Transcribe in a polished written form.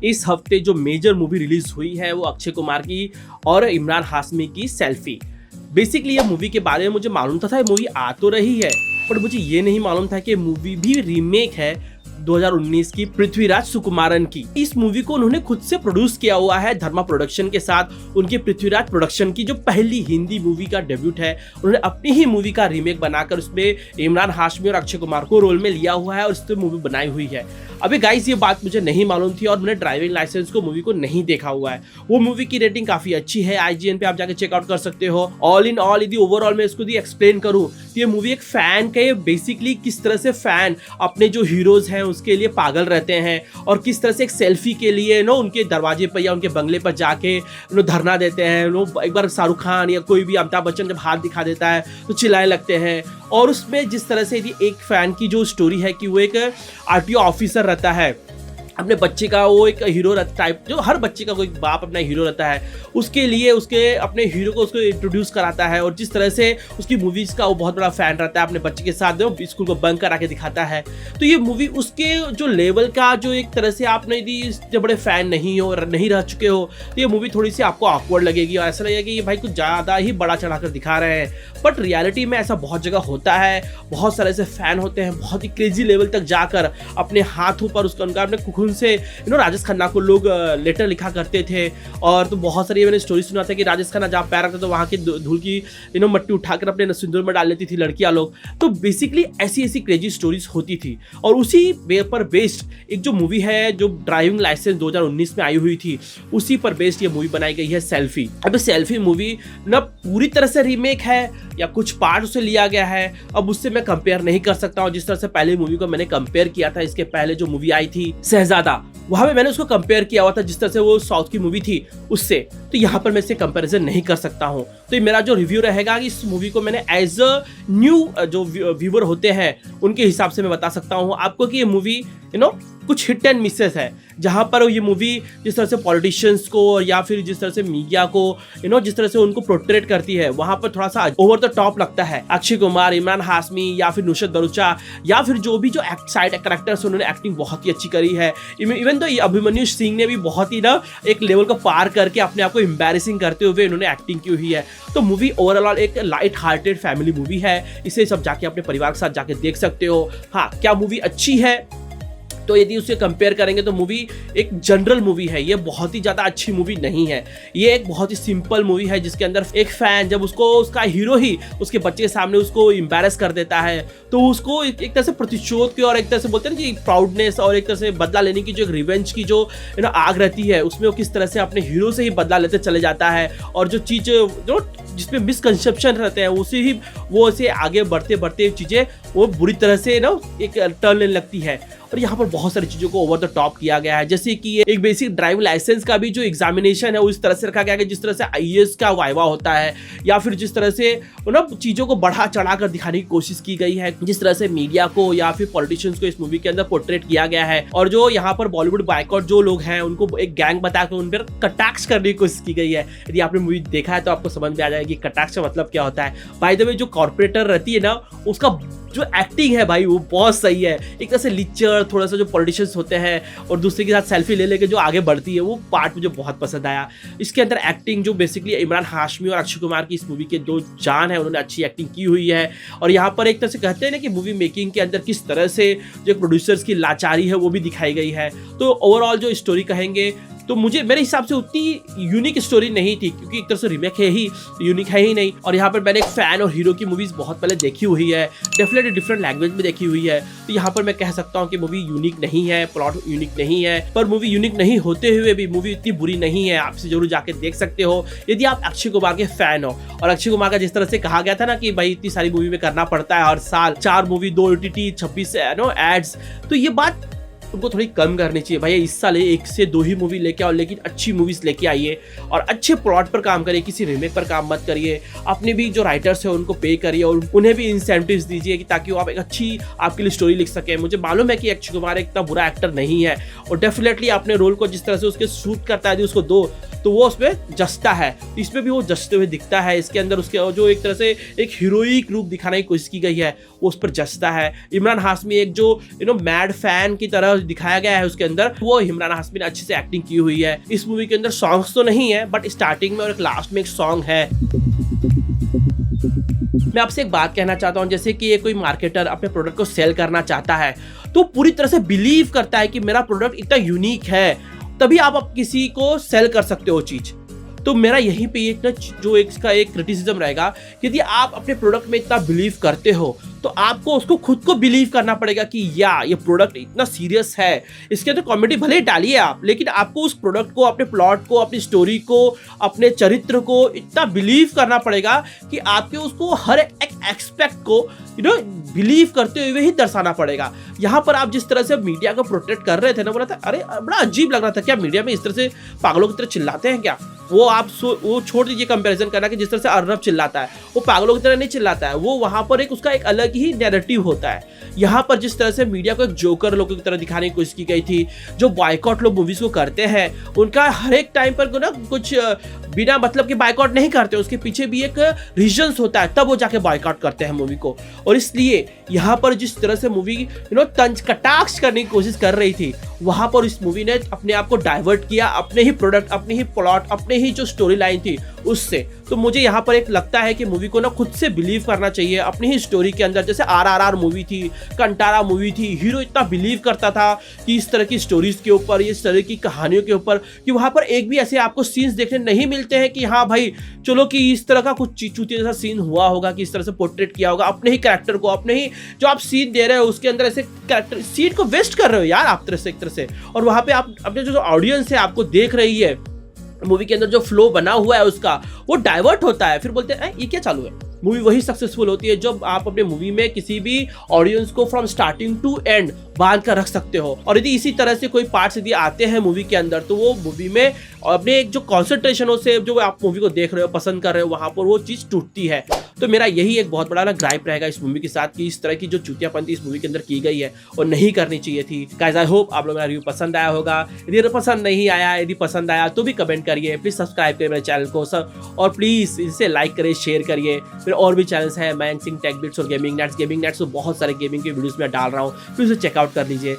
इस हफ्ते जो मेजर मूवी रिलीज हुई है वो अक्षय कुमार की और इमरान हाशमी की सेल्फी। बेसिकली ये मूवी के बारे में मुझे मालूम था ये मूवी आ तो रही है, पर मुझे ये नहीं मालूम था कि मूवी भी रीमेक है 2019 की पृथ्वीराज सुकुमारन की। इस मूवी को उन्होंने खुद से प्रोड्यूस किया हुआ है धर्मा प्रोडक्शन के साथ। उनके पृथ्वीराज प्रोडक्शन की जो पहली हिंदी मूवी का डेब्यूट है, उन्होंने अपनी ही मूवी का रीमेक बनाकर उसमें इमरान हाशमी और अक्षय कुमार को रोल में लिया हुआ है और इसमें मूवी बनाई हुई है। अभी गाइस ये बात मुझे नहीं मालूम थी और मैंने ड्राइविंग लाइसेंस को मूवी को नहीं देखा हुआ है। वो मूवी की रेटिंग काफी अच्छी है, IGN पे आप जाके चेकआउट कर सकते हो। ऑल इन ऑल यदि ओवरऑल मैं इसको एक्सप्लेन करूँ तो ये मूवी एक फैन के बेसिकली किस तरह से फैन अपने जो हीरोज हैं उसके लिए पागल रहते हैं और किस तरह से एक सेल्फी के लिए उनके दरवाजे पर या उनके बंगले पर जाके धरना देते हैं। एक बार शाहरुख खान या कोई भी अमिताभ बच्चन जब हाथ दिखा देता है तो चिल्लाने लगते हैं। और उसमें जिस तरह से यदि एक फैन की जो स्टोरी है कि वो एक RTO ऑफिसर रहता है, अपने बच्चे का वो एक हीरो टाइप, जो हर बच्चे का कोई बाप अपना हीरो रहता है, उसके लिए उसके अपने हीरो को उसको इंट्रोड्यूस कराता है और जिस तरह से उसकी मूवीज का वो बहुत बड़ा फैन रहता है, अपने बच्चे के साथ स्कूल को बंक करा के दिखाता है। तो ये मूवी उसके जो लेवल का जो एक तरह से आपने यदि इतने बड़े फैन नहीं रह चुके हो तो ये मूवी थोड़ी सी आपको ऑकवर्ड लगेगी और ऐसा लगेगा कि ये भाई कुछ ज़्यादा ही बड़ा चढ़ाकर दिखा रहे हैं। बट रियलिटी में ऐसा बहुत जगह होता है, बहुत सारे ऐसे फैन होते हैं बहुत ही क्रेजी लेवल तक जाकर अपने हाथों पर उनका अपने से राजेश खन्ना को लोग लेटर लिखा करते थे। और तो बहुत सारी मैंने स्टोरी सुना था कि राजेश खन्ना जहाँ पैर रखते तो वहाँ की धूल की मट्टी उठाकर अपने सिंदूर में डाल लेती थी लड़कियां लोग। तो बेसिकली ऐसी ऐसी क्रेजी स्टोरीज होती थी और उसी पर बेस्ड एक जो मूवी है जो ड्राइविंग लाइसेंस 2019 में आई हुई थी, उसी पर बेस्ड ये मूवी बनाई गई है सेल्फी। अब सेल्फी मूवी ना पूरी तरह से रीमेक है या कुछ पार्ट उसे लिया गया है, अब उससे मैं कंपेयर नहीं कर सकता हूँ। जिस तरह से पहले मूवी को मैंने कंपेयर किया था, इसके पहले जो मूवी आई थी शहजादा, वहां पे मैंने उसको कंपेयर किया हुआ था जिस तरह से वो साउथ की मूवी थी उससे, तो यहाँ पर मैं इससे कंपैरिजन नहीं कर सकता हूँ। तो मेरा जो रिव्यू रहेगा इस मूवी को मैंने एज अ न्यू जो व्यूअर होते हैं उनके हिसाब से मैं बता सकता हूँ आपको कि ये मूवी कुछ हिट एंड मिसेस है, जहां पर ये मूवी जिस तरह से पॉलिटिशियंस को या फिर जिस तरह से मीडिया को जिस तरह से उनको प्रोट्रेट करती है, वहां पर थोड़ा सा ओवर द टॉप लगता है। अक्षय कुमार, इमरान हाशमी या फिर नुसरत भरूचा या फिर जो भी जो साइड कैरेक्टर्स उन्होंने एक्टिंग बहुत ही अच्छी करी है। इवन तो अभिमन्यु सिंह ने भी बहुत ही एक लेवल को पार करके अपने आप को एम्बैरेसिंग करते हुए इन्होंने एक्टिंग की हुई है। तो मूवी ओवरऑल एक लाइट हार्टेड फैमिली मूवी है, इसे सब जाके अपने परिवार के साथ जाके देख सकते हो। हाँ, क्या मूवी अच्छी है तो यदि उसे कंपेयर करेंगे तो मूवी एक जनरल मूवी है, ये बहुत ही ज़्यादा अच्छी मूवी नहीं है। ये एक बहुत ही सिंपल मूवी है जिसके अंदर एक फैन जब उसको उसका हीरो ही उसके बच्चे के सामने उसको एम्बैरेस कर देता है तो उसको एक तरह से प्रतिशोध की और एक तरह से बोलते हैं कि प्राउडनेस और एक तरह से बदला लेने की जो एक रिवेंज की जो आग रहती है, उसमें वो किस तरह से अपने हीरो से ही बदला लेते चले जाता है और जो चीज़ जो जिसमें मिसकंसेप्शन रहते हैं उसे ही वो ऐसे आगे बढ़ते बढ़ते चीज़ें वो बुरी तरह से एक टर्न लेने लगती है। और यहाँ पर बहुत सारी चीज़ों को ओवर द टॉप किया गया है, जैसे कि एक बेसिक ड्राइविंग लाइसेंस का भी जो एग्जामिनेशन है उस तरह से रखा गया है जिस तरह से IAS का वाइवा होता है, या फिर जिस तरह से चीज़ों को बढ़ा चढ़ा कर दिखाने की कोशिश की गई है, जिस तरह से मीडिया को या फिर पॉलिटिशियंस को इस मूवी के अंदर पोर्ट्रेट किया गया है। और जो यहाँ पर बॉलीवुड बायकॉट जो लोग हैं उनको एक गैंग बताकर उन पर कटाक्ष करने की कोशिश की गई है। यदि आपने मूवी देखा है तो आपको समझ में आ जाएगी कटाक्ष का मतलब क्या होता है। बाय द वे जो कॉर्पोरेटर रहती है ना, उसका जो एक्टिंग है भाई वो बहुत सही है। एक तरह से लिचर थोड़ा सा जो पॉलिटिशियंस होते हैं और दूसरे के साथ सेल्फी ले लेके जो आगे बढ़ती है, वो पार्ट मुझे बहुत पसंद आया। इसके अंदर एक्टिंग जो बेसिकली इमरान हाशमी और अक्षय कुमार की इस मूवी के जो जान है उन्होंने अच्छी एक्टिंग की हुई है। और यहाँ पर एक तरह से कहते हैं ना कि मूवी मेकिंग के अंदर किस तरह से जो प्रोड्यूसर्स की लाचारी है वो भी दिखाई गई है। तो ओवरऑल जो स्टोरी कहेंगे तो मुझे मेरे हिसाब से उतनी यूनिक स्टोरी नहीं थी, क्योंकि एक तरह से रीमेक है ही, यूनिक है ही नहीं। और यहाँ पर मैंने एक फैन और हीरो की मूवीज बहुत पहले देखी हुई है, डेफिनेटली डिफरेंट लैंग्वेज में देखी हुई है। तो यहाँ पर मैं कह सकता हूँ कि मूवी यूनिक नहीं है, प्लॉट यूनिक नहीं है, पर मूवी यूनिक नहीं होते हुए भी मूवी इतनी बुरी नहीं है। आप जरूर जाके देख सकते हो यदि आप अक्षय कुमार के फैन हो। और अक्षय कुमार का जिस तरह से कहा गया था ना कि भाई इतनी सारी मूवी में करना पड़ता है, हर साल 4 मूवी, 2 OTT, 26 एड्स, तो ये बात उनको थोड़ी कम करनी चाहिए। भैया इस साल 1 से 2 ही मूवी लेके आओ, लेकिन अच्छी मूवीज लेके आइए और अच्छे प्लॉट पर काम करिए, किसी रीमेक पर काम मत करिए। अपने भी जो राइटर्स है उनको पे करिए और उन्हें भी इंसेंटिव्स दीजिए कि ताकि वो आप एक अच्छी आपके लिए स्टोरी लिख सके। मुझे मालूम है कि अक्षय कुमार इतना बुरा एक्टर नहीं है और डेफिनेटली अपने रोल को जिस तरह से उसके सूट करता है उसको दो, तो वो उसमें जचता है, इसमें भी वो जचते हुए दिखता है। इसके अंदर उसके जो एक तरह से एक हीरोइक रूप दिखाने की कोशिश की गई है वो उस पर जचता है। इमरान हाशमी एक जो मैड फैन की तरह दिखाया गया है उसके अंदर, वो इमरान हाशमी ने अच्छे से एक्टिंग की हुई है। इस मूवी के अंदर सॉन्ग्स तो नहीं है बट स्टार्टिंग में और एक लास्ट में एक सॉन्ग है। मैं आपसे एक बात कहना चाहता हूं, जैसे कि ये कोई मार्केटर अपने प्रोडक्ट को सेल करना चाहता है तो पूरी तरह से बिलीव करता है कि मेरा प्रोडक्ट इतना यूनिक है, तभी आप किसी को सेल कर सकते हो चीज। तो मेरा यहीं पे एक ना जो इसका एक क्रिटिसिज्म रहेगा, यदि आप अपने प्रोडक्ट में इतना बिलीव करते हो तो आपको उसको खुद को बिलीव करना पड़ेगा कि ये प्रोडक्ट इतना सीरियस है। इसके अंदर कॉमेडी भले ही डालिए आप, लेकिन आपको उस प्रोडक्ट को, अपने प्लॉट को, अपनी स्टोरी को, अपने चरित्र को इतना बिलीव करना पड़ेगा कि आपके उसको हर एक एक्सपेक्ट को बिलीव करते हुए ही दर्शाना पड़ेगा। यहाँ पर आप जिस तरह से मीडिया को प्रोटेक्ट कर रहे थे ना, बोला था अरे बड़ा अजीब लग रहा था, क्या मीडिया में इस तरह से पागलों की तरह चिल्लाते हैं क्या? वो छोड़ दीजिए कंपैरिजन करना कि जिस तरह से अर्नब चिल्लाता है, वो पागलों की तरह नहीं चिल्लाता है, वो वहां पर एक उसका एक अलग ही नैरेटिव होता है। यहाँ पर जिस तरह से मीडिया को एक जोकर लोगों की तरह दिखाने की कोशिश की गई थी, जो बॉयकॉट लोग मूवीज को करते हैं, उनका हर एक टाइम पर ना कुछ बिना मतलब के बायकॉट नहीं करते, उसके पीछे भी एक रीजंस होता है, तब वो जाके बायकॉट करते हैं मूवी को। और इसलिए यहाँ पर जिस तरह से मूवी तंज कटाक्ष करने की कोशिश कर रही थी, वहां पर इस मूवी ने अपने आप को डाइवर्ट किया, अपने ही प्रोडक्ट, अपने ही प्लॉट, अपने ही जो स्टोरी लाइन थी उससे। तो मुझे यहाँ पर एक लगता है कि मूवी को ना खुद से बिलीव करना चाहिए अपनी ही स्टोरी के अंदर। जैसे RRR मूवी थी, कंटारा मूवी थी, हीरो इतना बिलीव करता था कि इस तरह की स्टोरीज के ऊपर, इस तरह की कहानियों के ऊपर, कि वहां पर एक भी ऐसे आपको सीन्स देखने नहीं मिलते हैं कि हाँ भाई चलो कि इस तरह का कुछ चूतिया जैसा सीन हुआ होगा, कि इस तरह से पोर्ट्रेट किया होगा अपने ही कैरेक्टर को, अपने ही जो आप सीन दे रहे हो उसके अंदर ऐसे कैरेक्टर सीन को वेस्ट कर रहे हो यार आप तरह से, एक तरह से। और वहां पे आप अपने जो ऑडियंस है आपको देख रही है, मूवी के अंदर जो फ्लो बना हुआ है उसका, वो डाइवर्ट होता है। फिर बोलते हैं ये क्या चालू है। मूवी वही सक्सेसफुल होती है जब आप अपने मूवी में किसी भी ऑडियंस को फ्रॉम स्टार्टिंग टू एंड बांध कर रख सकते हो। और यदि इसी तरह से कोई पार्ट्स यदि आते हैं मूवी के अंदर, तो वो मूवी में अपने एक जो कॉन्सेंट्रेशन हो से जो आप मूवी को देख रहे हो, पसंद कर रहे हो, वहां पर वो चीज टूटती है। तो मेरा यही एक बहुत बड़ा ना ग्राइप रहेगा इस मूवी के साथ, कि इस तरह की जो चूतियापंती इस मूवी के अंदर की गई है और नहीं करनी चाहिए थी। गाइस आई होप आप लोगों का रिव्यू पसंद आया होगा। यदि पसंद नहीं आया, यदि पसंद आया तो भी कमेंट करिए, प्लीज सब्सक्राइब करिए मेरे चैनल को सब, और प्लीज इसे लाइक करिए, शेयर करिए। फिर और भी चैनल्स हैं, मयंक सिंह टेक बिट्स और गेमिंग नेट्स तो बहुत सारे गेमिंग के वीडियोस में डाल रहा हूँ, फिर उसे चेकआउट कर लीजिए।